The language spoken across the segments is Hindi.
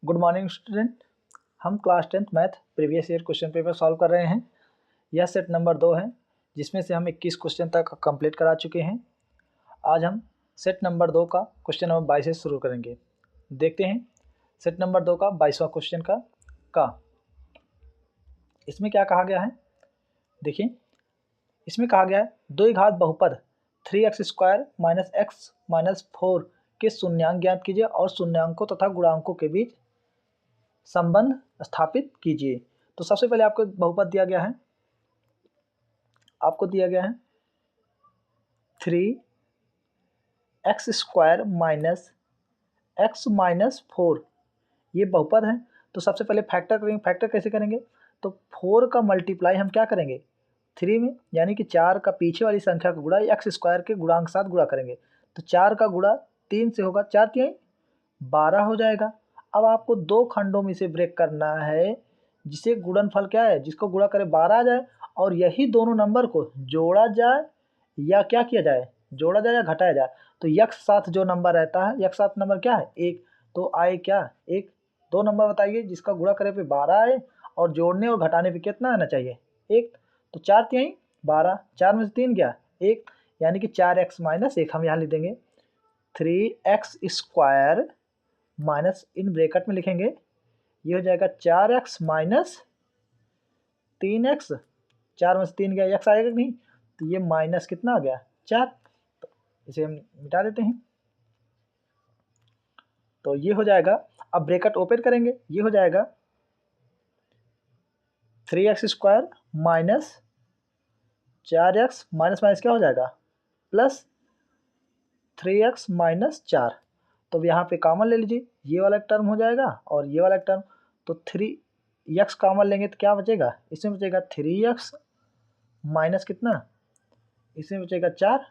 Good morning student. हम class 10th math previous year question paper solve कर रहे हैं। यह सेट नंबर 2 है जिसमें से हम 21 क्वेश्चन तक कंप्लीट करा चुके हैं। आज हम सेट नंबर 2 का क्वेश्चन नंबर 22 से शुरू करेंगे। देखते हैं सेट नंबर 2 का 22वां क्वेश्चन का इसमें क्या कहा गया है। देखिए, इसमें कहा गया है 2 घात बहुपद 3x² - x - 4 के शून्यांक ज्ञात कीजिए और शून्यांकों तथा गुणांकों के बीच संबंध स्थापित कीजिए। तो सबसे पहले आपको बहुपद दिया गया है, आपको दिया गया है 3x² - x - 4, ये बहुपद है। तो सबसे पहले फैक्टर करेंगे। फैक्टर कैसे करेंगे? तो 4 का मल्टीप्लाई हम क्या करेंगे 3 में, यानी कि 4 का पीछे वाली संख्या का गुणा x² के गुणांक साथ गुणा करेंगे। तो 4 का गुणा 3 से होगा, 4 3 12 हो जाएगा। अब आपको 2 खंडों में से ब्रेक करना है जिसे गुणनफल क्या है, जिसको गुणा करे 12 आ जाए और यही दोनों नंबर को जोड़ा जाए या क्या किया जाए, जोड़ा जाए या घटाया जाए। तो x साथ जो नंबर रहता है, x साथ नंबर क्या है 1, तो आए क्या 1। 2 नंबर बताइए जिसका गुणा करे पे 12 आए और जोड़ने और घटाने पे कितना आना चाहिए 1। तो 4 3 12, 4 में से 3 क्या 1, यानी कि 4x - 1 हम यहाँ लिख देंगे। 3x² माइनस इन ब्रैकेट में लिखेंगे, ये हो जाएगा 4x - 3x। 4 में से 3 गया, x आएगा कि नहीं, तो ये माइनस कितना आ गया 4। तो इसे हम मिटा देते हैं, तो ये हो जाएगा। अब ब्रैकेट ओपन करेंगे, ये हो जाएगा 3x² minus 4x minus minus क्या हो जाएगा प्लस 3x - 4। तो अब यहाँ पे कॉमन ले लीजिए, ये वाला टर्म हो जाएगा और ये वाला टर्म। तो 3x कॉमन लेंगे तो क्या बचेगा, इसमें बचेगा 3x माइनस कितना, इसमें बचेगा 4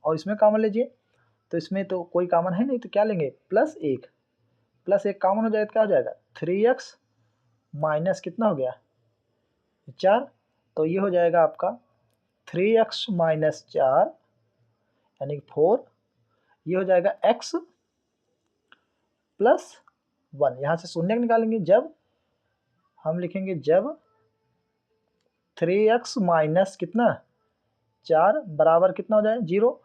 और इसमें कॉमन लीजिए। तो इसमें तो कोई कॉमन है नहीं, तो क्या लेंगे +1, +1 कॉमन हो जाएगा तो क्या हो जाएगा 3x माइनस कितना हो गया 4। तो ये हो जाएगा आपका 3x - 4 यानी 4, ये हो जाएगा x + 1। यहाँ से शून्य निकालेंगे, जब हम लिखेंगे जब 3x माइनस कितना 4 बराबर कितना हो जाए 0,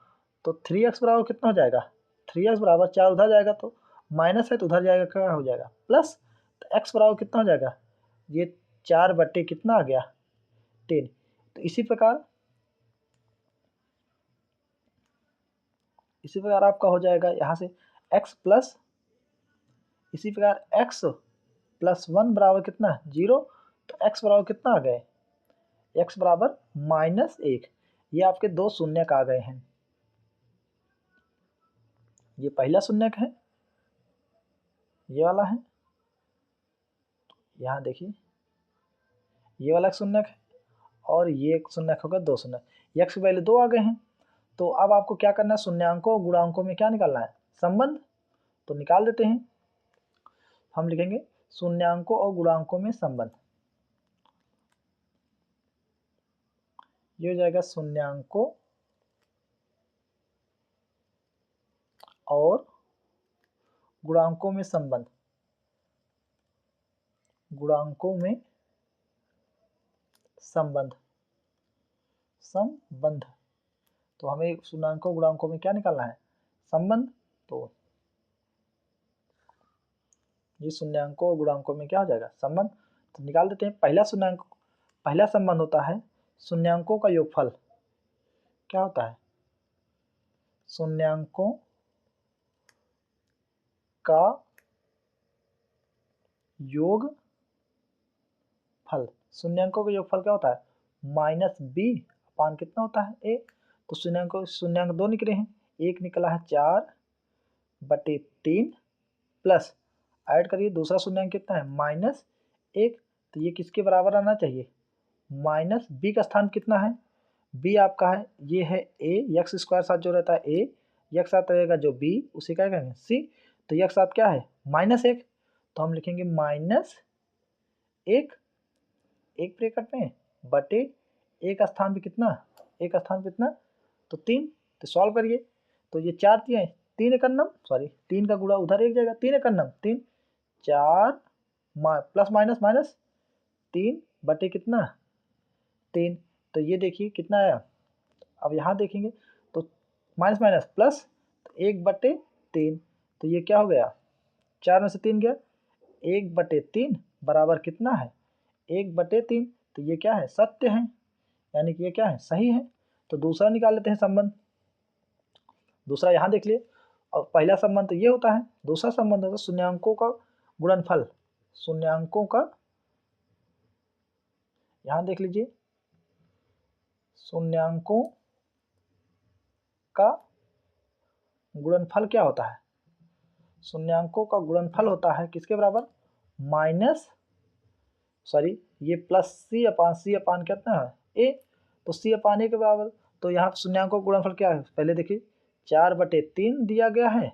तो 3x बराबर कितना हो जाएगा 3x बराबर 4 उधर जाएगा तो माइनस है तो उधर जाएगा क्या हो जाएगा प्लस। तो x बराबर कितना हो जाएगा, ये 4 बट्टे कितना आ गया 3। तो इसी प्रकार आपका हो जाएगा यहाँ से x प्लस, इसी प्रकार x + 1 बराबर कितना 0। तो x बराबर कितना आ गए, x बराबर -1। ये आपके 2 शून्यक आ गए हैं। ये पहला शून्यक है, ये वाला है, यहाँ देखिए ये वाला शून्यक है और ये एक शून्यक होगा 2 शून्यक, x की वैल्यू 2 आ गए हैं। तो अब आपको क्या करना है, शून्यांकों और गुणांकों में क्या निकालना है संबंध। तो निकाल देते हैं, हम लिखेंगे शून्यांकों और गुणांकों में संबंध। ये हो जाएगा शून्यांकों और गुणांकों में संबंध, गुणांकों में संबंध संबंध। तो हमें शून्यांकों गुणांकों में क्या निकालना है संबंध। तो ये शून्यांकों और गुणांकों में क्या हो जाएगा संबंध। तो निकाल देते हैं। पहला संबंध होता है शून्यांकों का योगफल। क्या होता है शून्यांकों का योगफल। शून्यांकों का योगफल क्या होता है -b अपान कितना होता है a। तो शून्यांक 2 निकले हैं, एक निकला है 4/3 प्लस ऐड करिए दूसरा शून्यांक कितना है -1। तो ये किसके बराबर आना चाहिए -b का स्थान कितना है, b आपका है ये है a, x² साथ जो रहता है a, x साथ रहेगा जो b उसे क्या कहेंगे c। तो x साथ क्या है -1, तो हम लिखेंगे -1 एक ब्रैकेट में बटे एक स्थान पे कितना, एक स्थान पे कितना तो 3। तो सॉल्व करिए, तो ये 4 3 1 सॉरी 3 का गुणा उधर एक जाएगा 3 1 3, 4 प्लस माइनस माइनस 3 बटे कितना 3, तो ये देखिए कितना आया। अब यहाँ देखेंगे तो माइनस माइनस प्लस 1/3, तो ये क्या हो गया 4 में से 3 गया 1/3 बराबर कितना है 1/3, तो ये क्या है सत्य है, यानी कि ये क्या है सही है। तो दूसरा निकाल लेते हैं संबंध। दूसरा यहाँ देख लिए, और पहला संबंध तो ये होता है, दूसरा संबंध होता है शून्यांकों का गुणनफल। शून्यांकों का, यहाँ देख लीजिए, शून्यांकों का गुणनफल क्या होता है। शून्यांकों का गुणनफल होता है किसके बराबर ये प्लस सी अपान कितना है ए, तो सी अपान ए के बराबर। तो यहाँ शून्यांकों का गुणनफल क्या है, पहले देखिए 4/3 दिया गया है,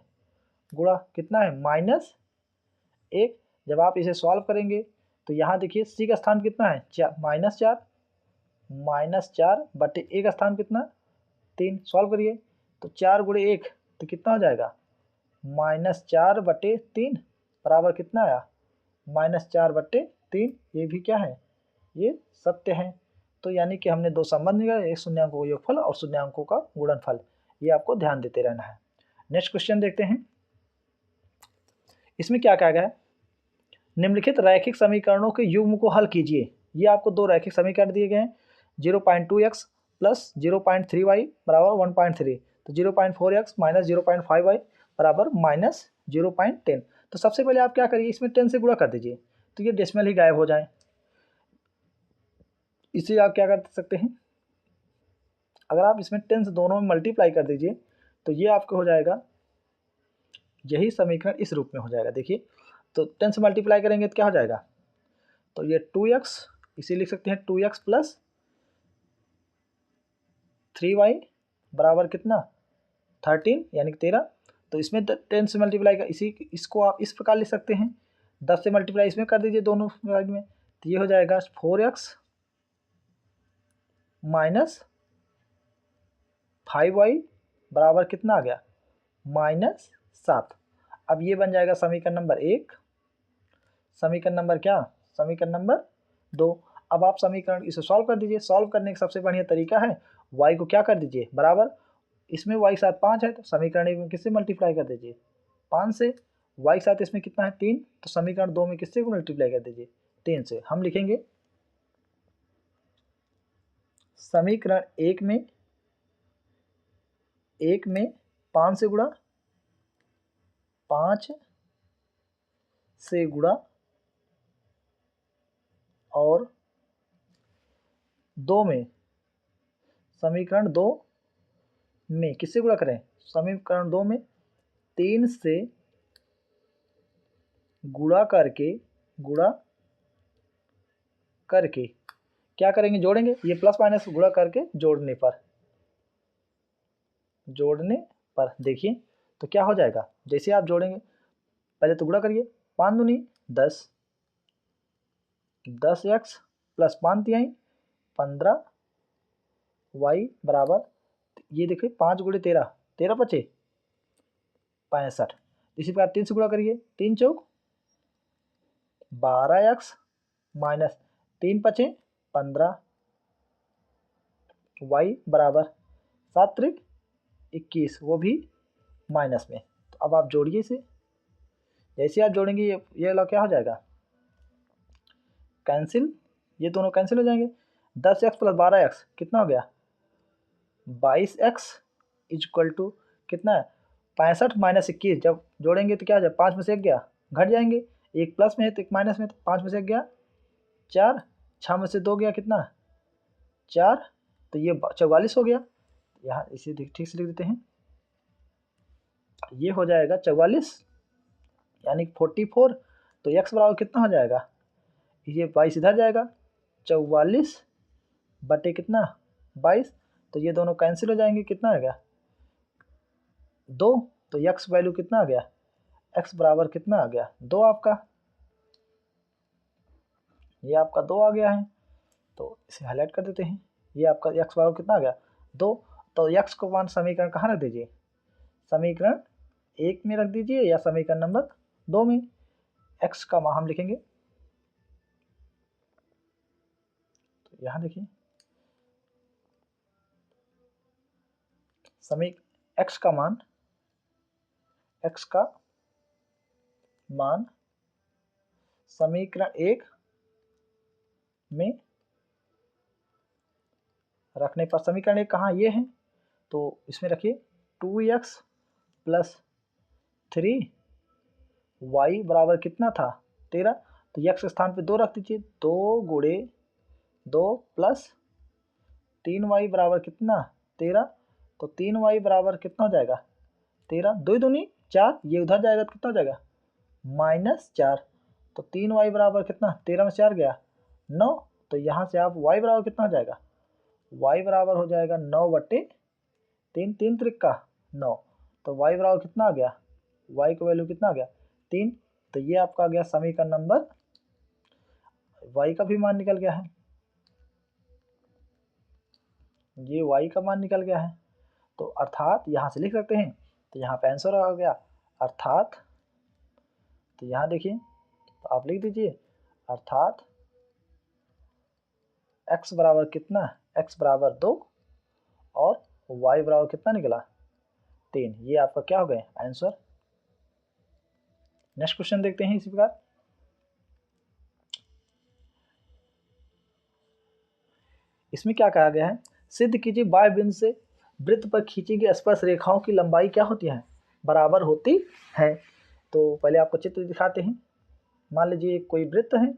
गुणा कितना है -1। जब आप इसे सॉल्व करेंगे तो यहाँ देखिए सी का स्थान कितना है -4, -4/1 का स्थान कितना 3। सॉल्व करिए तो 4 × 1 तो कितना हो जाएगा -4/3 बराबर कितना आया -4/3। ये भी क्या है ये सत्य है। तो यानी कि हमने दो संबंध निकाले, एक शून्यांकों का योगफल और शून्यांकों का गुणनफल। ये आपको ध्यान देते रहना है। नेक्स्ट क्वेश्चन देखते हैं, इसमें क्या कहा गया है, निम्नलिखित रैखिक समीकरणों के युग्म को हल कीजिए। ये आपको दो रैखिक समीकरण दिए गए हैं, 0.2x प्लस 0.3y बराबर 1.3, तो 0.4x माइनस 0.5y बराबर -0.10। तो सबसे पहले आप क्या करिए, इसमें 10 से गुणा कर दीजिए, तो ये डेसिमल ही गायब हो जाए। इसे आप क्या कर सकते हैं, अगर आप इसमें 10 से दोनों में मल्टीप्लाई कर दीजिए तो ये आपको हो जाएगा, यही समीकरण इस रूप में हो जाएगा। देखिए तो 10 से मल्टीप्लाई करेंगे तो क्या हो जाएगा, तो ये 2x, इसे लिख सकते हैं 2x प्लस 3y बराबर कितना 13 यानी कि 13। तो इसमें 10 से मल्टीप्लाई कर इसको आप इस प्रकार लिख सकते हैं, 10 से मल्टीप्लाई इसमें कर दीजिए दोनों साइड में, तो ये हो जाएगा 4x माइनस 5y बराबर कितना आ गया -7। अब ये बन जाएगा समीकरण नंबर 1। समीकरण नंबर क्या, समीकरण नंबर 2। अब आप समीकरण इसे सॉल्व कर दीजिए। सॉल्व करने का सबसे बढ़िया तरीका है y को क्या कर दीजिए बराबर, इसमें y के साथ 5 है तो समीकरण 1 में किससे मल्टीप्लाई कर दीजिए 5 से, y के साथ इसमें कितना है 3, तो समीकरण 2 में किससे मल्टीप्लाई कर दीजिए 3 से। हम लिखेंगे समीकरण 1 में 5 से गुणा, 5 से गुणा, और 2 में, समीकरण 2 में किससे गुणा करें, समीकरण 2 में 3 से गुणा करके क्या करेंगे, जोड़ेंगे। ये प्लस माइनस गुणा करके जोड़ने पर देखिए तो क्या हो जाएगा, जैसे आप जोड़ेंगे पहले तो गुणा करिए, 5 दूनी 10, 10x प्लस 5 तिहाई 15 y बराबर, ये देखिए 5 × 13, 13 बचे 65। इसी प्रकार 3 से गुणा करिए, 3 चौक 12x माइनस 3 बचे 15 y बराबर 7 त्रिक 21, वो भी माइनस में। तो अब आप जोड़िए इसे, जैसे आप जोड़ेंगे ये वाला क्या हो जाएगा कैंसिल, ये दोनों कैंसिल हो जाएंगे। 10x प्लस 12x कितना हो गया 22x इक्वल टू कितना है 65 माइनस 21। जब जोड़ेंगे तो क्या हो जाए, 5 में से 1 गया घट जाएंगे, एक प्लस में है तो एक माइनस में, तो 5 में से 1 गया 4, 6 में से 2 गया कितना 4, तो ये 44 हो गया। यहाँ इसे ठीक से लिख देते हैं, ये हो जाएगा 44 यानी 44। तो x बराबर कितना हो जाएगा, ये 22 इधर जाएगा, 44 बटे कितना 22, तो ये दोनों कैंसिल हो जाएंगे, कितना आ गया 2। तो x वैल्यू कितना आ गया, x बराबर कितना आ गया 2 आपका, ये आपका 2 आ गया है। तो इसे हाईलाइट कर देते हैं, ये आपका x बराबर कितना आ गया 2। तो x को मान समीकरण कहाँ रख दीजिए, समीकरण 1 में रख दीजिए या समीकरण नंबर 2 में। एक्स का मान हम लिखेंगे, तो यहाँ देखिए एक्स का मान समीकरण 1 में रखने पर, समीकरण 1 कहाँ ये है, तो इसमें रखिए 2x प्लस 3y बराबर कितना था 13, तो x के स्थान पे 2 रख दीजिए, 2 गुणे 2 प्लस 3y बराबर कितना 13, तो 3y बराबर कितना हो जाएगा 13, 2 दूनी 4, ये उधर जाएगा तो कितना हो जाएगा -4, तो 3y बराबर कितना 13 में 4 गया 9, तो यहाँ से आप y बराबर कितना हो जाएगा, y बराबर हो जाएगा 9/3, 3 त्रिक 9, तो y बराबर कितना आ गया, y का वैल्यू कितना आ गया 3, तो ये आपका आ गया समीकरण नंबर, y का भी मान निकल गया है, ये y का मान निकल गया है, तो अर्थात यहाँ से लिख सकते हैं, तो यहाँ पे आंसर आ गया अर्थात, तो यहाँ देखिए तो आप लिख दीजिए अर्थात x बराबर कितना, x बराबर 2 और y बराबर कितना निकला 3, ये आपका क्या हो गए आंसर। नेक्स्ट क्वेश्चन देखते हैं इसी प्रकार, इसमें क्या कहा गया है, सिद्ध कीजिए बाह्य बिंदु से वृत्त पर खींची गई स्पर्श रेखाओं की लंबाई क्या होती है, बराबर होती है। तो पहले आपको चित्र दिखाते हैं, मान लीजिए कोई वृत्त है,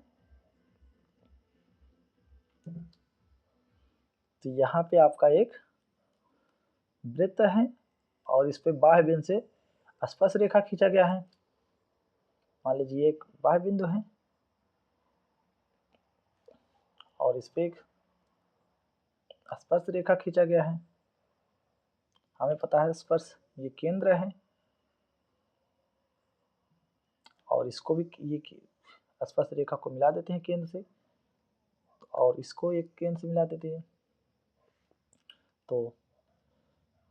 तो यहाँ पे आपका एक वृत्त है और इस पे बाह्य बिंदु से स्पर्श रेखा खींचा गया है, मान लीजिए एक बाह्य बिंदु है और इस पे एक स्पर्श रेखा खींचा गया है, हमें पता है स्पर्श ये केंद्र है और इसको भी ये स्पर्श रेखा को मिला देते हैं केंद्र से, और इसको एक केंद्र से मिला देते हैं, तो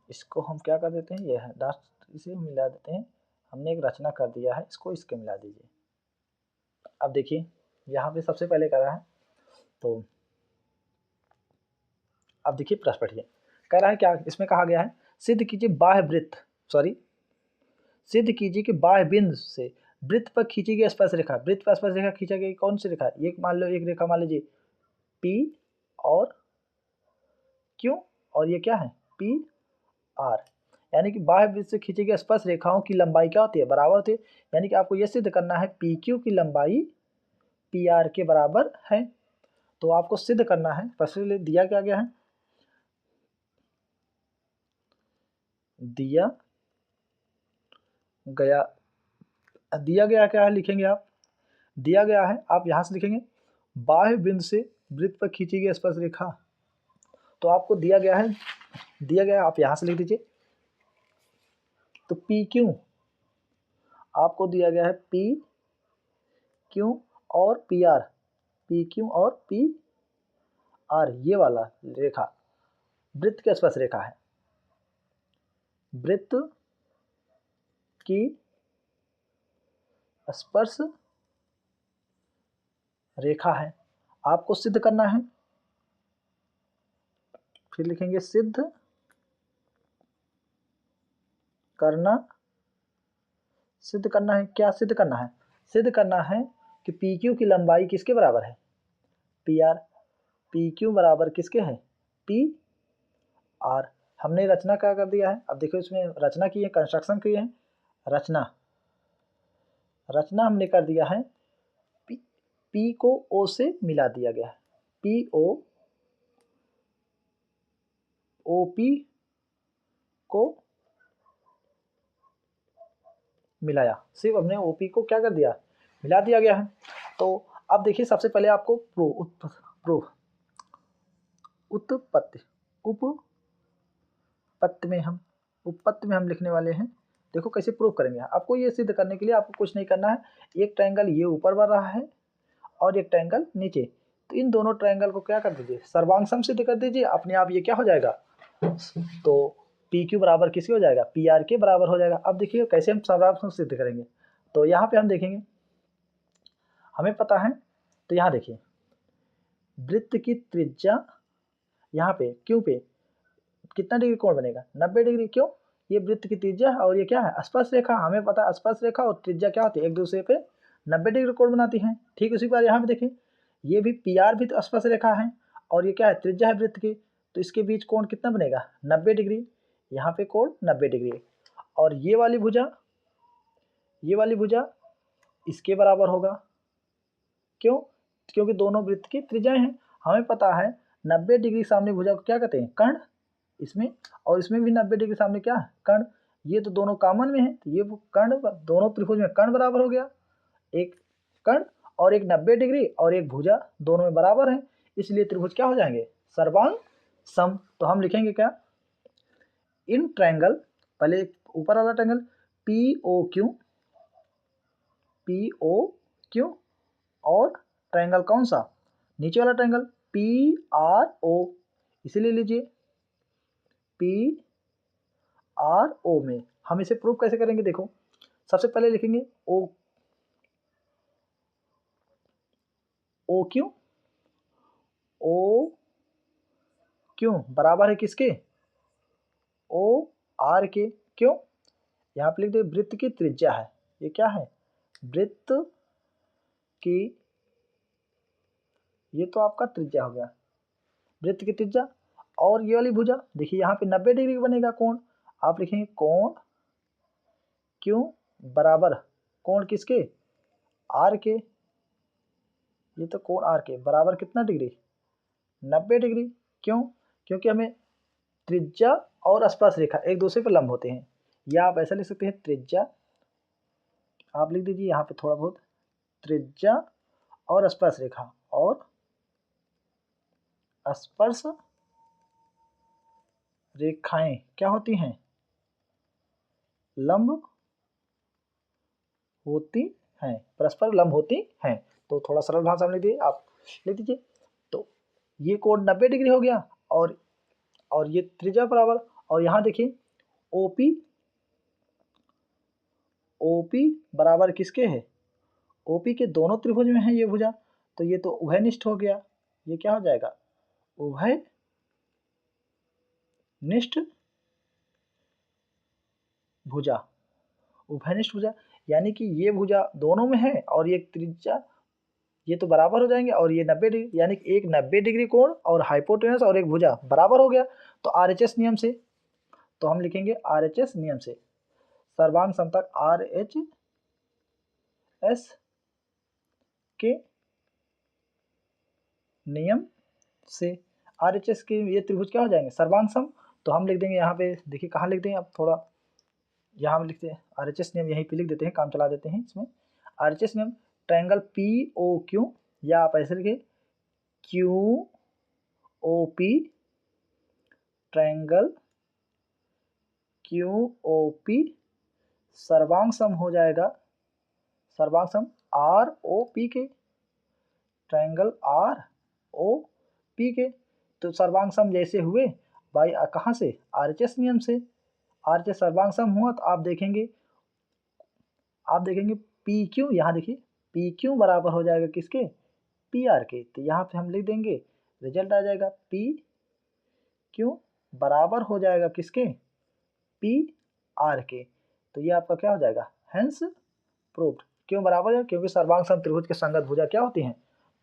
इसको हम क्या कर देते हैं, ये है लास्ट इसे मिला देते हैं, हमने एक रचना कर दिया है, इसको इसके मिला दीजिए। अब देखिए यहाँ पे सबसे पहले करा है, तो अब देखिए प्रश्न पढ़िए, कह रहा है क्या, इसमें कहा गया है सिद्ध कीजिए बाह्य वृत्त सिद्ध कीजिए कि बाह्य बिंदु से वृत्त पर खींची गई स्पर्श रेखा, वृत्त पर स्पर्श रेखा खींचा गई कौन सी रेखा, ये मान लो एक रेखा मान लीजिए P और Q और ये क्या है PR, यानी कि बाह्य वृत्त से खींची गई स्पर्श रेखाओं की लंबाई क्या होती है, बराबर होती है, यानी कि आपको यह सिद्ध करना है PQ की लंबाई PR के बराबर है, तो आपको सिद्ध करना है, पहले दिया क्या गया है, दिया गया क्या है लिखेंगे आप, दिया गया है आप यहाँ से लिखेंगे बाह्य बिंदु से वृत्त पर खींची गई स्पर्श रेखा, तो आपको दिया गया है आप यहाँ से लिख दीजिए, तो PQ आपको दिया गया है PQ और PR, PQ और PR ये वाला रेखा वृत्त की स्पर्श रेखा है, वृत्त की स्पर्श रेखा है, आपको सिद्ध करना है, फिर लिखेंगे सिद्ध करना है, क्या सिद्ध करना है, सिद्ध करना है कि PQ की लंबाई किसके बराबर है PR, PQ बराबर किसके है PR, हमने रचना क्या कर दिया है, अब देखो इसमें रचना की है, कंस्ट्रक्शन की है, रचना हमने कर दिया है, P को O से मिला दिया गया है, OP को मिलाया, सिर्फ हमने OP को क्या कर दिया मिला दिया गया है। तो अब देखिए सबसे पहले आपको उपपत्ति में हम लिखने वाले हैं, देखो कैसे प्रूव करेंगे, आपको ये सिद्ध करने के लिए आपको कुछ नहीं करना है, एक ट्रायंगल ये ऊपर बढ़ रहा है और एक ट्रायंगल नीचे, तो इन दोनों ट्रायंगल को क्या कर दीजिए सर्वांग सम सिद्ध कर दीजिए, अपने आप ये क्या हो जाएगा, तो PQ बराबर किसके हो जाएगा PR के बराबर हो जाएगा। अब देखिए कैसे हम सर्वांग सम सिद्ध करेंगे, तो यहाँ पे हम देखेंगे हमें पता है। तो यहाँ देखिए वृत्त की त्रिज्या यहाँ पे क्यों पे कितना डिग्री कोण बनेगा 90 डिग्री। क्यों? ये वृत्त की त्रिज्या है और ये क्या है स्पर्श रेखा। हमें पता है स्पर्श रेखा और त्रिज्या क्या होती है एक दूसरे पे 90 डिग्री कोण बनाती हैं। ठीक उसी बार यहाँ पे देखिए ये भी पी आर भी तो स्पर्श रेखा है और ये क्या है त्रिज्या है वृत्त की, तो इसके बीच कोण कितना बनेगा 90 डिग्री। यहाँ पे कोण 90 डिग्री और ये वाली भुजा इसके बराबर होगा। क्यों? क्योंकि दोनों वृत्त की त्रिज्याएं हैं। हमें पता है 90 डिग्री सामने भुजा को क्या कहते हैं कर्ण, इसमें और इसमें भी 90 डिग्री सामने क्या है कर्ण। ये तो दोनों कॉमन में है तो ये कर्ण दोनों त्रिभुज में कर्ण बराबर हो गया। एक कर्ण और एक 90 डिग्री और एक भुजा दोनों में बराबर है, इसलिए त्रिभुज क्या हो जाएंगे सर्वांग सम। तो हम लिखेंगे क्या इन ट्रायंगल, पहले ऊपर वाला ट्रायंगल पी ओ क्यू और ट्रायंगल कौन सा नीचे वाला ट्रायंगल पी आर ओ, इसीलिए लीजिए पी आर ओ में हम इसे प्रूव कैसे करेंगे। देखो सबसे पहले लिखेंगे ओ क्यू बराबर है किसके ओ आर के। क्यों? यहाँ पे लिख दे वृत्त की त्रिज्या है, ये क्या है वृत्त की, ये तो आपका त्रिज्या हो गया वृत्त की त्रिज्या। और ये वाली भुजा देखिए यहाँ पे 90 डिग्री बनेगा कोण, आप लिखेंगे कोण क्यों बराबर कोण किसके आर के, ये तो कोण आर के बराबर कितना डिग्री 90 डिग्री। क्यों? क्योंकि हमें त्रिज्या और स्पर्श रेखा एक दूसरे पर लंब होते हैं, या आप ऐसा लिख सकते हैं त्रिज्या, आप लिख दीजिए यहाँ पे थोड़ा बहुत त्रिज्या और स्पर्श रेखा और स्पर्श रेखाएं क्या होती हैं लंब होती हैं, परस्पर लंब होती हैं। तो थोड़ा सरल भाषा में लिख दीजिए, आप लिख दीजिए। तो ये कोण 90 डिग्री हो गया और ये त्रिज्या बराबर, और यहाँ देखिए ओपी बराबर किसके है ओपी के दोनों त्रिभुज में है ये भुजा, तो ये तो उभयनिष्ठ हो गया। ये क्या हो जाएगा उभयनिष्ठ भुजा, उभयनिष्ठ भुजा यानी कि ये भुजा दोनों में है और ये त्रिज्या ये तो बराबर हो जाएंगे और ये 90 डिग्री, यानी कि एक 90 डिग्री कोण और हाइपोटेनस और एक भुजा बराबर हो गया। तो आरएचएस नियम से, तो हम लिखेंगे आरएचएस नियम से सर्वांग समतल आरएचएस के नियम से आरएचएस के ये त्रिभुज क्या हो जाएंगे सर्वांग सम। तो हम लिख देंगे यहाँ पे देखिए कहाँ लिख देंगे, अब थोड़ा यहाँ हम लिखते हैं आरएचएस नियम यहीं पे लिख देते हैं, काम चला देते हैं इसमें। आरएचएस नियम ट्रायंगल पी ओ क्यू, या आप ऐसे लिखे Q O P triangle Q O P सर्वांग सम हो जाएगा सर्वांग सम आर ओ पी के ट्रायंगल आर ओ पी के। तो सर्वांग सम जैसे हुए भाई कहाँ से आरएचएस नियम से, आरएचएस सर्वांग सम हुआ तो आप देखेंगे पी क्यू, यहाँ देखिए पी क्यू बराबर हो जाएगा किसके पी आर के। तो यहाँ पे हम लिख देंगे रिजल्ट आ जाएगा पी क्यू बराबर हो जाएगा किसके पी आर के। तो ये आपका क्या हो जाएगा हेंस प्रूव्ड। क्यों बराबर है? क्योंकि सर्वांग सम त्रिभुज के संगत भुजा क्या होती हैं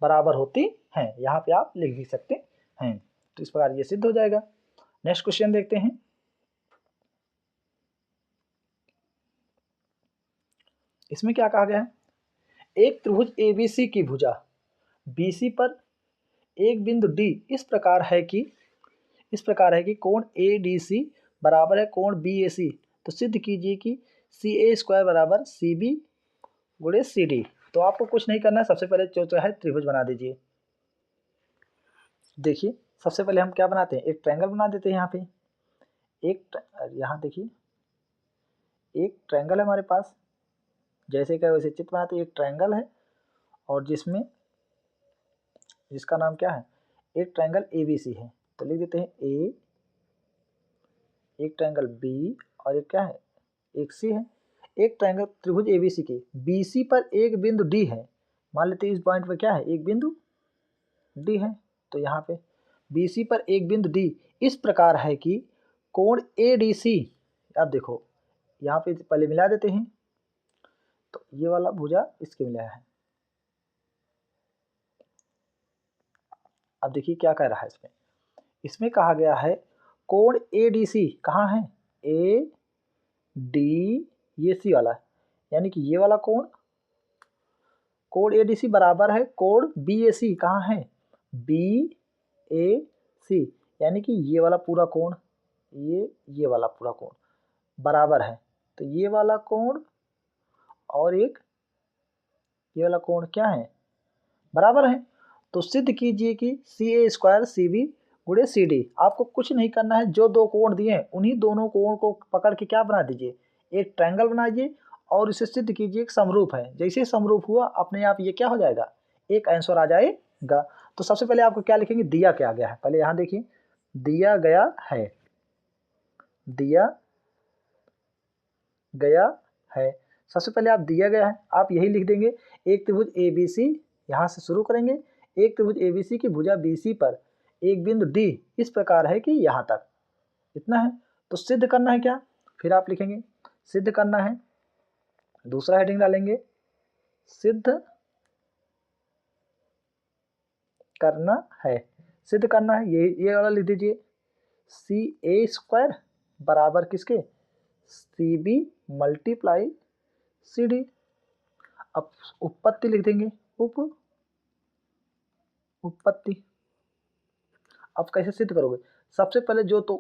बराबर होती हैं। यहाँ पे आप लिख भी सकते हैं। तो इस प्रकार ये सिद्ध हो जाएगा। नेक्स्ट क्वेश्चन देखते हैं। इसमें क्या कहा गया है, एक त्रिभुज एबीसी की भुजा बीसी पर एक बिंदु डी इस प्रकार है कि कोण एडीसी बराबर है कोण बीएसी। तो सिद्ध कीजिए कि सी ए स्क्वायर बराबर सी बी गुणे सी डी। तो आपको कुछ नहीं करना है, सबसे पहले जो है त्रिभुज बना दीजिए। देखिए सबसे पहले हम क्या बनाते हैं एक ट्रायंगल बना देते हैं। यहाँ पे यहाँ देखिए एक ट्रायंगल है हमारे पास, जैसे क्या वैसे चित्र बनाते हैं। एक ट्रायंगल है और जिसका नाम क्या है एक ट्रायंगल एबीसी है। तो लिख देते हैं ए, एक ट्रायंगल बी और एक क्या है एक सी है। एक ट्रायंगल त्रिभुज एबीसी की बीसी पर एक बिंदु डी है, मान लेते हैं इस पॉइंट पर क्या है, एक बिंदु डी है, तो यहाँ पे BC पर एक बिंदु डी इस प्रकार है कि कोण ADC, अब देखो यहाँ पे पहले मिला देते हैं, तो ये वाला भुजा इसके मिलाया है। अब देखिए क्या कह रहा है इसमें, इसमें कहा गया है कोण ADC कहाँ है, AD ये C वाला, यानी कि ये वाला कोण ADC बराबर है कोण BAC कहाँ है, BAC, यानी कि ये वाला पूरा कोण, ये वाला पूरा कोण बराबर है। तो ये वाला कोण और एक ये वाला कोण क्या है, बराबर है। तो सिद्ध कीजिए कि CA² CB गुणे CD। आपको कुछ नहीं करना है, जो दो कोण दिए हैं उन्हीं दोनों कोण को पकड़ के क्या बना दीजिए, एक ट्रायंगल बनाइए और इसे सिद्ध कीजिए एक समरूप है। जैसे समरूप हुआ अपने आप ये क्या हो जाएगा, एक आंसर आ जाएगा। तो सबसे पहले आपको क्या लिखेंगे, दिया क्या गया है, पहले यहाँ देखिए दिया गया है, दिया गया है। सबसे पहले आप दिया गया है आप यही लिख देंगे, एक त्रिभुज ABC यहाँ से शुरू करेंगे, एक त्रिभुज ABC की भुजा BC पर एक बिंदु D इस प्रकार है कि यहाँ तक, इतना है। तो सिद्ध करना है क्या, फिर आप लिखेंगे सिद्ध करना है, दूसरा हेडिंग डालेंगे सिद्ध करना है, सिद्ध करना है ये वाला लिख दीजिए, CA² बराबर किसके, CB मल्टीप्लाई CD। अब उत्पत्ति लिख देंगे, उत्पत्ति। अब कैसे सिद्ध करोगे, सबसे पहले जो तो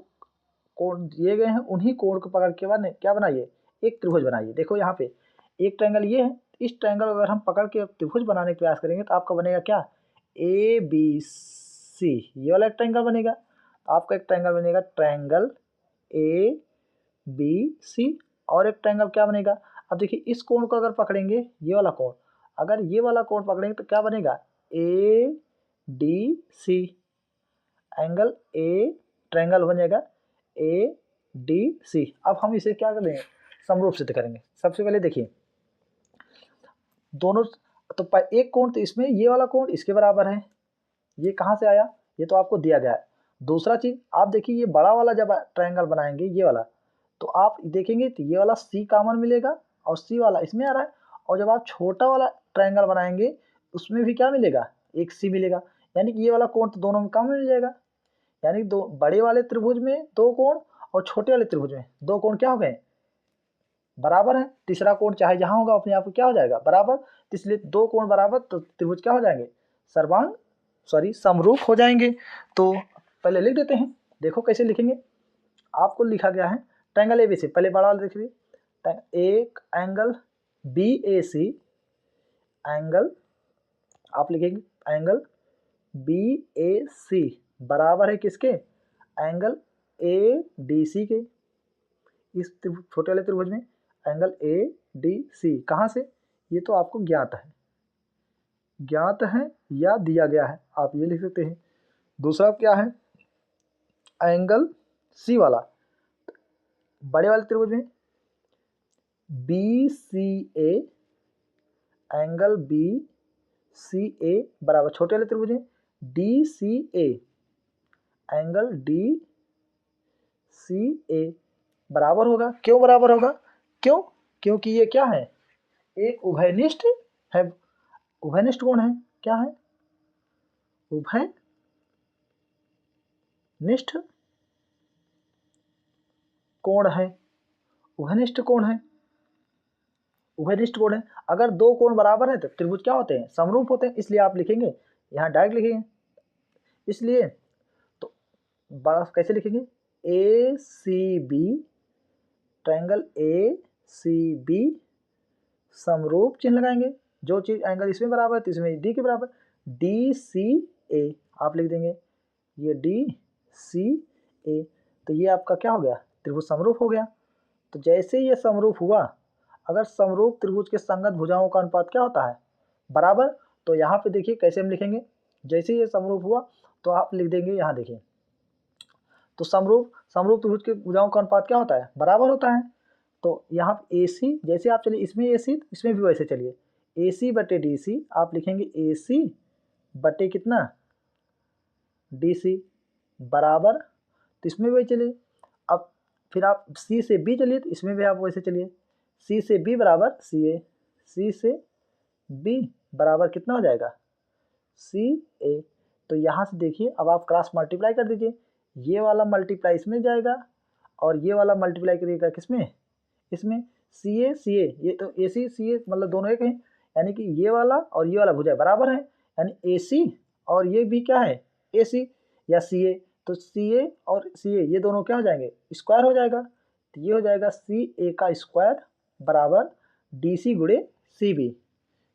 कोण दिए गए हैं उन्हीं कोण को पकड़ के बाद क्या बनाइए, एक त्रिभुज बनाइए। देखो यहाँ पे एक ट्रायंगल ये है, इस ट्रायंगल अगर हम पकड़ के त्रिभुज बनाने का प्रयास करेंगे तो आपका बनेगा क्या, ABC, ये वाला एक ट्रायंगल बनेगा। तो आपका एक ट्रायंगल बनेगा ट्रायंगल ABC और एक ट्रायंगल क्या बनेगा। अब देखिए इस कोण को अगर पकड़ेंगे, ये वाला कोण, अगर ये वाला कोण पकड़ेंगे तो क्या बनेगा, ADC, एंगल A ट्रायंगल बनेगा ADC। अब हम इसे क्या करेंगे, समरूप सिद्ध करेंगे। सबसे पहले देखिए दोनों, तो एक कोण तो इसमें ये वाला कोण इसके बराबर है, ये कहाँ से आया, ये तो आपको दिया गया है। दूसरा चीज आप देखिए ये बड़ा वाला जब ट्रायंगल बनाएंगे ये वाला, तो आप देखेंगे तो ये वाला C कॉमन मिलेगा और C वाला इसमें आ रहा है, और जब आप छोटा वाला ट्रायंगल बनाएंगे उसमें भी क्या मिलेगा, एक C मिलेगा, यानी कि ये वाला कोण तो दोनों में कॉमन मिल जाएगा। यानी दो बड़े वाले त्रिभुज में दो कोण और छोटे वाले त्रिभुज में दो कोण क्या हो गए, बराबर है। तीसरा कोण चाहे जहां होगा अपने आप को क्या हो जाएगा, बराबर। तो इसलिए दो कोण बराबर तो त्रिभुज क्या हो जाएंगे, समरूप हो जाएंगे। तो पहले लिख देते हैं, देखो कैसे लिखेंगे। आपको लिखा गया है ट्रायंगल ABC, पहले बड़ा वाला लिख लीजिए, एक एंगल BAC, एंगल आप लिखेंगे एंगल BAC बराबर है किसके, एंगल ADC के। इस छोटे वाले त्रिभुज में एंगल ADC कहाँ से, ये तो आपको ज्ञात है या दिया गया है, आप ये लिख सकते हैं। दूसरा क्या है, एंगल C वाला, बड़े वाले त्रिभुज में BCA, एंगल BCA बराबर छोटे वाले त्रिभुज में DCA, एंगल DCA बराबर होगा। क्यों बराबर होगा, क्योंकि ये क्या है, एक उभयनिष्ठ है, उभयनिष्ठ कोण है, क्या है, उभयनिष्ठ कोण है, उभयनिष्ठ कोण है, उभयनिष्ठ कोण है। अगर दो कोण बराबर है तो त्रिभुज क्या होते हैं, समरूप होते हैं। इसलिए आप लिखेंगे यहाँ डायरेक्ट लिखेंगे, इसलिए तो बड़ा कैसे लिखेंगे, ACB, ट्रायंगल ACB समरूप चिन्ह लगाएंगे, जो चीज एंगल इसमें बराबर है तो इसमें D के बराबर, DCA आप लिख देंगे, ये DCA, तो ये आपका क्या हो गया, त्रिभुज समरूप हो गया। तो जैसे ये समरूप हुआ, अगर समरूप त्रिभुज के संगत भुजाओं का अनुपात क्या होता है, बराबर। तो यहाँ पे देखिए कैसे हम लिखेंगे, जैसे ये समरूप हुआ तो आप लिख देंगे, यहाँ देखिए तो समरूप त्रिभुज के भुजाओं का अनुपात क्या होता है, बराबर होता है। तो यहाँ AC जैसे आप चलिए इसमें AC इसमें भी वैसे चलिए, AC बटे DC आप लिखेंगे AC बटे कितना DC बराबर, तो इसमें वही चलिए। अब फिर आप C से B चलिए, तो इसमें भी आप वैसे चलिए, C से B बराबर CA, C से B बराबर कितना हो जाएगा CA। तो यहाँ से देखिए, अब आप क्रॉस मल्टीप्लाई कर दीजिए, ये वाला मल्टीप्लाई इसमें जाएगा और ये वाला मल्टीप्लाई करिएगा किसमें, इसमें CA CA, ये तो AC CA मतलब दोनों एक हैं, यानी कि ये वाला और ये वाला भुजा बराबर है, यानी AC और ये भी क्या है AC या CA, तो CA और CA ये दोनों क्या हो जाएंगे, स्क्वायर हो जाएगा, तो ये हो जाएगा CA का स्क्वायर बराबर DC गुणे CB,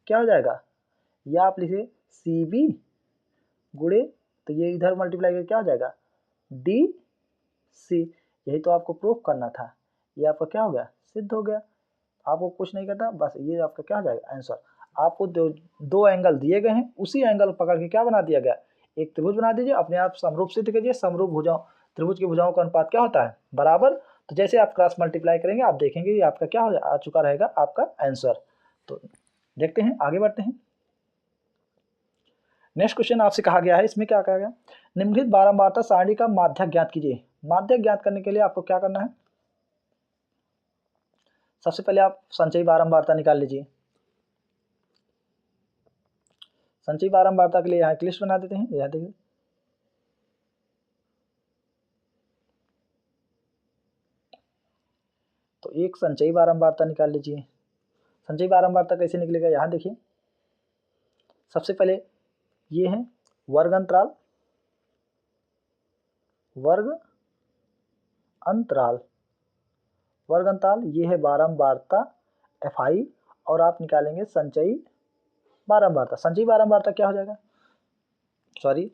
क्या हो जाएगा, या आप लिखिए CB गुणे, तो ये इधर मल्टीप्लाई करके क्या हो जाएगा DC। यही तो आपको प्रूफ करना था, ये आपका क्या हो गया, सिद्ध हो गया। आपको कुछ नहीं करना, बस ये आपका क्या हो जाएगा आंसर। आपको दो एंगल दिए गए हैं, उसी एंगल को पकड़ के क्या बना दिया गया, एक त्रिभुज बना दीजिए, अपने आप समरूप सिद्ध कीजिए। समरूप भुजाओं, त्रिभुज की भुजाओं का अनुपात क्या होता है, बराबर। तो जैसे आप क्रॉस मल्टीप्लाई करेंगे आप देखेंगे ये आपका क्या आ चुका रहेगा आपका आंसर। तो देखते हैं, आगे बढ़ते हैं। नेक्स्ट क्वेश्चन आपसे कहा गया है, इसमें क्या कहा गया, निम्नलिखित बारंबारता सारणी का माध्यक ज्ञात कीजिए। माध्यक ज्ञात करने के लिए आपको क्या करना है, सबसे पहले आप संचयी बारंबारता निकाल लीजिए। संचयी बारंबारता के लिए यहाँ एक लिस्ट बना देते हैं, यह देखिए। तो एक संचयी बारंबारता निकाल लीजिए। संचयी बारंबारता कैसे निकलेगा, यहाँ देखिए। सबसे पहले ये है वर्ग अंतराल, वर्ग अंतराल, वर्ग अंतराल, ये है बारंबारता FI, और आप निकालेंगे संचयी बारंबारता। संचयी बारंबारता क्या हो जाएगा, सॉरी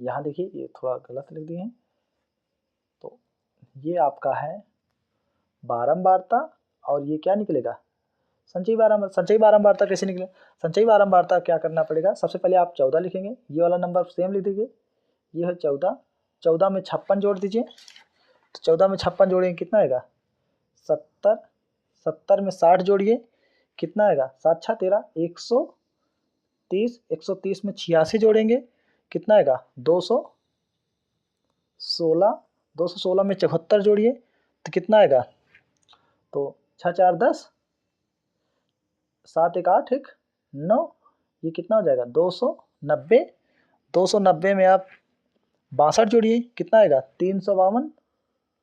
यहाँ देखिए ये थोड़ा गलत लिख दिए हैं, तो ये आपका है बारंबारता और ये क्या निकलेगा संचयी बारंबारता। संचयी बारंबारता कैसे निकले, संचयी बारंबारता क्या करना पड़ेगा, सबसे पहले आप 14 लिखेंगे, ये वाला नंबर सेम लिख दीजिए, ये है 14, 14 में 56 जोड़ दीजिए, तो 14 में 56 जोड़ेंगे कितना आएगा 70, 70 में 60 जोड़िए कितना आएगा 7 6 13 130, 130 में 86 जोड़ेंगे कितना आएगा 216, 216 में 74 जोड़िए तो कितना आएगा, तो 6 4 10, 7 1 8 1 9, ये कितना हो जाएगा 290, 290 में आप 62 जोड़िए कितना आएगा 352,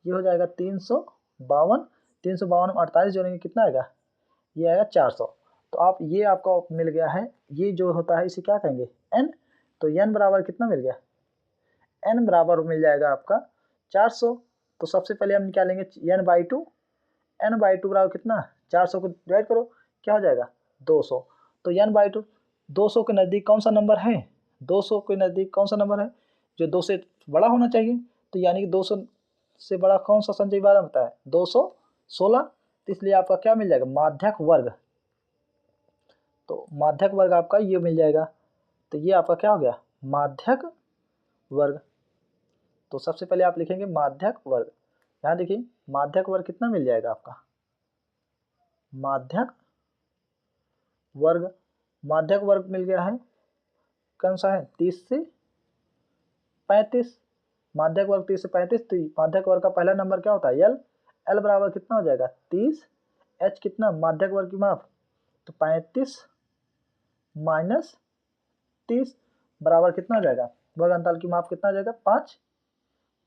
ये हो जाएगा 352, 352 में 48 जोड़ेंगे कितना आएगा, ये आएगा 400। तो आप ये आपका मिल गया है, ये जो होता है इसे क्या कहेंगे n, तो n बराबर कितना मिल गया, n बराबर मिल जाएगा आपका 400। तो सबसे पहले हम निकालेंगे n/2, n/2 बराबर कितना 400 को डिवाइड करो क्या हो जाएगा 200। तो n/2 200 के नज़दीक कौन सा नंबर है, 200 के नज़दीक कौन सा नंबर है जो 2 से बड़ा होना चाहिए, तो यानी कि 200 से बड़ा कौन सा संचयी बारंबारता है 216, तो इसलिए आपका क्या मिल जाएगा माध्यक वर्ग। तो माध्यक वर्ग आपका ये मिल जाएगा, तो ये आपका क्या हो गया माध्यक वर्ग। तो सबसे पहले आप लिखेंगे माध्यक वर्ग, यहाँ देखिए माध्यक वर्ग कितना मिल जाएगा आपका, माध्यक वर्ग, माध्यक वर्ग मिल गया है कौन सा है 30 से 35, माध्यक वर्ग 30 से 35, तो माध्यक वर्ग का पहला नंबर क्या होता है L, L बराबर कितना हो जाएगा 30, H कितना माध्यक वर्ग की माप, तो 35 माइनस 30 बराबर कितना हो जाएगा, वर्ग अंतराल की माप कितना हो जाएगा 5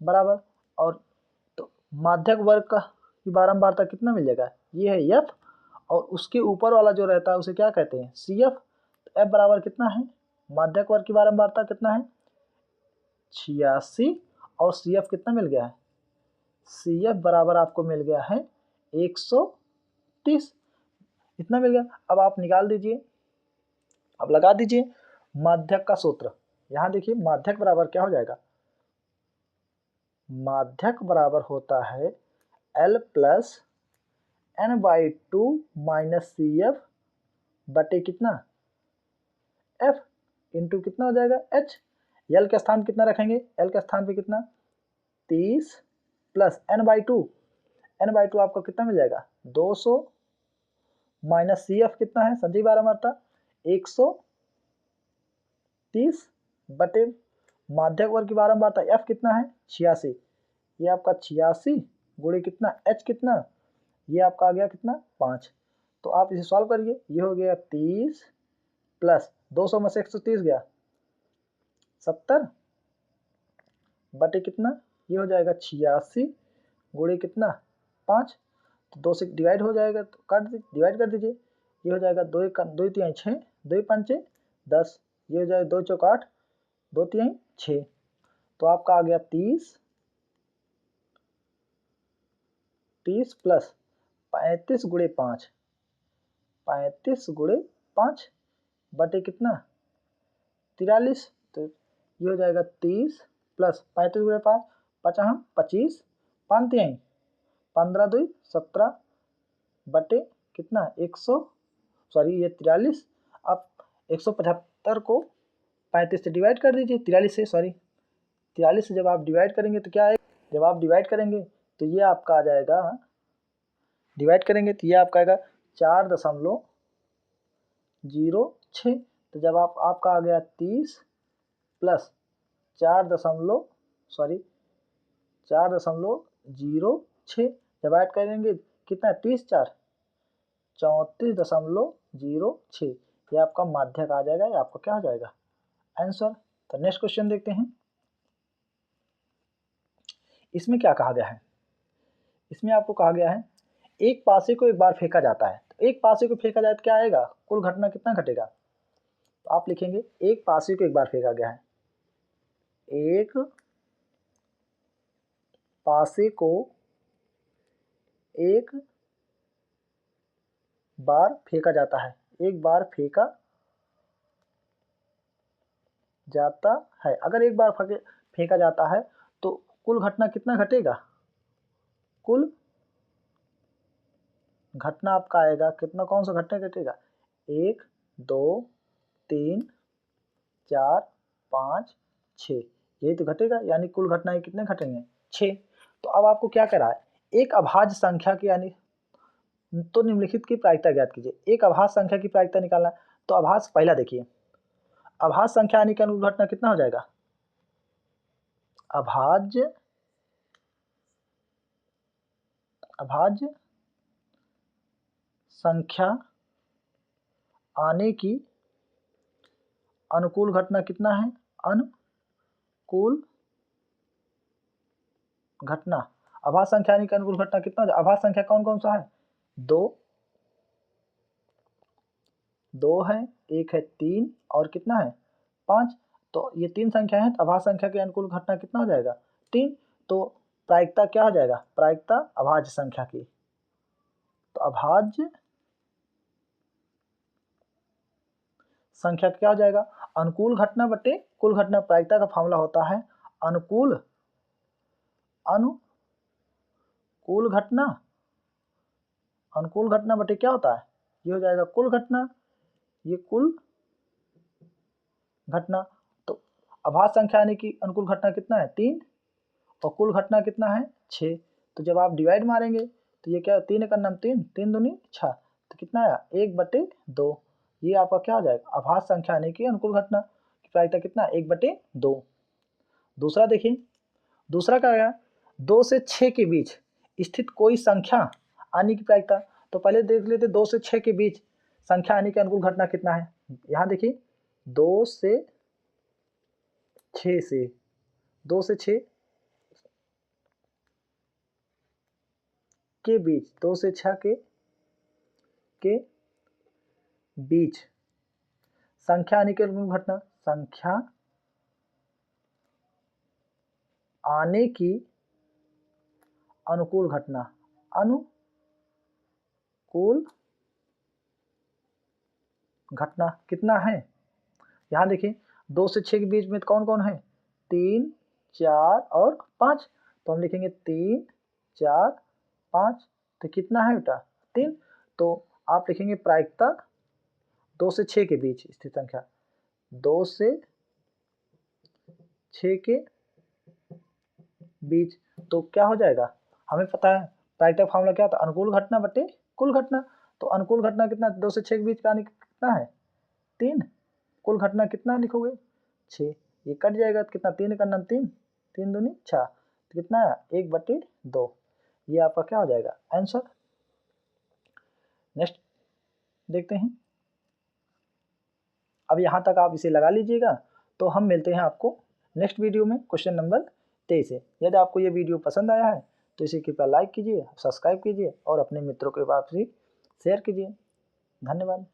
बराबर। और तो माध्यक वर्ग का की बारंबारता कितना मिल जाएगा, ये है F, और उसके ऊपर वाला जो रहता है उसे क्या कहते हैं CF। तो F बराबर कितना है, माध्यक वर्ग की बारंबारता कितना है 86, और CF कितना मिल गया है, CF बराबर आपको मिल गया है 130, इतना मिल गया। अब आप निकाल दीजिए, अब लगा दीजिए माध्यक का सूत्र। यहाँ देखिए माध्यक बराबर क्या हो जाएगा, माध्यक बराबर होता है L plus n/2 minus CF बटे कितना F इंटू कितना हो जाएगा H। L के स्थान कितना रखेंगे, L के स्थान पे कितना 30 प्लस n/2, n/2 आपको कितना मिल जाएगा 200 माइनस सी एफ कितना है संजय बारह मात्रा 130 बटे माध्यक वर्ग की बारंबारता एफ कितना है 86। ये आपका 86 गुणे कितना एच कितना, ये आपका आ गया कितना 5। तो आप इसे सॉल्व करिए, ये हो गया 30 प्लस 200 में से 130 गया 70 बटे कितना, ये हो जाएगा 86 गुणे कितना 5। तो 2 से डिवाइड हो जाएगा तो काट दीजिए, डिवाइड कर दीजिए, ये हो जाएगा 2 3 6 2 5 10, ये हो जाएगा 2 चौक 8 2 3 6। तो आपका आ गया 30 प्लस 35 गुणे 5 35 गुणे 5 बटे कितना 43। तो ये हो जाएगा 30 प्लस 35 गुणे 5 55 25 5 3 15 2 17 बटे कितना 100 सॉरी ये 43। आप 175 को 35 से डिवाइड कर दीजिए, 43 से सॉरी 43 से जब आप डिवाइड करेंगे तो क्या आएगा, जब आप डिवाइड करेंगे तो ये आपका आ जाएगा, डिवाइड करेंगे तो ये आपका आएगा 4.06। तो जब आपका आ गया 30 प्लस 4.06 डिवाइड करेंगे कितना 30 4 34.06, ये आपका माध्यक आ जाएगा, ये आपका क्या हो जाएगा आंसर। तो नेक्स्ट क्वेश्चन देखते हैं, इसमें क्या कहा गया है। इसमें आपको कहा गया है एक पासे को एक बार फेंका जाता है, तो एक पासे को फेंका जाए तो क्या आएगा, कुल घटना कितना घटेगा। तो आप लिखेंगे एक पासे को एक बार फेंका गया है, एक पासे को एक बार फेंका जाता है, एक बार फेंका जाता है। अगर एक बार फेंका जाता है तो कुल घटना कितना घटेगा, कुल घटना आपका आएगा कितना, कौन सा घटना घटेगा 1 2 3 4 5 6, यही तो घटेगा, यानी कुल घटनाएं कितने घटेंगे 6। तो अब आपको क्या करा है, एक अभाज्य संख्या की यानी तो निम्नलिखित की प्रायिकता ज्ञात कीजिए। एक अभाज्य संख्या की प्रायिकता निकालना, तो अभाज्य पहला देखिए, अभाज्य संख्या आने के अनुरूप घटना कितना हो जाएगा, अभाज्य संख्या आने की अनुकूल घटना कितना है, अनुकूल घटना। अभाज्य संख्या आने की अनुकूल घटना कितना हो जाएगा, अभाज्य संख्या कौन कौन सा है, 2 है, एक है 3 और कितना है 5। तो ये 3 संख्या है, तो अभाज्य संख्या के अनुकूल घटना कितना हो जाएगा 3। तो प्रायिकता क्या हो जाएगा, प्रायिकता अभाज्य संख्या की, तो अभाज्य संख्या क्या हो जाएगा, अनुकूल घटना बटे कुल घटना। प्रायिकता का फॉर्मूला होता है अनुकूल घटना बटे क्या होता है, ये हो जाएगा कुल घटना, ये कुल घटना। तो अभाज्य संख्या आने की अनुकूल घटना कितना है 3 और कुल घटना कितना है 6। तो जब आप डिवाइड मारेंगे तो ये क्या 3 का नाम 3 3 दूनी 6, तो कितना आया 1/2। ये आपका क्या हो जाएगा, अभाज्य संख्या आने की अनुकूल घटना की प्रायिकता कितना 1/2। दूसरा देखिए, दूसरा क्या आया 2 से 6 के बीच स्थित कोई संख्या आने की प्रायिकता। तो पहले देख लेते 2 से 6 के बीच संख्या आने की अनुकूल घटना कितना है। यहाँ देखिए 2 से 6 के बीच 2 से 6 के बीच संख्या आने की अनुकूल घटना, संख्या आने की अनुकूल घटना, अनुकूल घटना कितना है। यहाँ देखिए 2 से 6 के बीच में कौन कौन है 3 4 और 5। तो हम लिखेंगे 3 4 5, तो कितना है बेटा 3। तो आप लिखेंगे प्रायिकता 2 से 6 के बीच स्थित संख्या, 2 से 6 के बीच। तो क्या हो जाएगा, हमें पता है प्रायिकता फॉर्मूला क्या होता है, अनुकूल घटना बटे कुल घटना। तो अनुकूल घटना कितना, 2 से 6 के बीच का कितना है 3, कुल घटना कितना लिखोगे 6, ये कट जाएगा तो कितना 3 का 3, 3 दूनी 6, तो कितना है 1/2, ये आपका क्या हो जाएगा आंसर। नेक्स्ट देखते हैं। अब यहाँ तक आप इसे लगा लीजिएगा, तो हम मिलते हैं आपको नेक्स्ट वीडियो में क्वेश्चन नंबर 23 से। यदि आपको ये वीडियो पसंद आया है तो इसे कृपया लाइक कीजिए, सब्सक्राइब कीजिए और अपने मित्रों के पास भी शेयर कीजिए। धन्यवाद।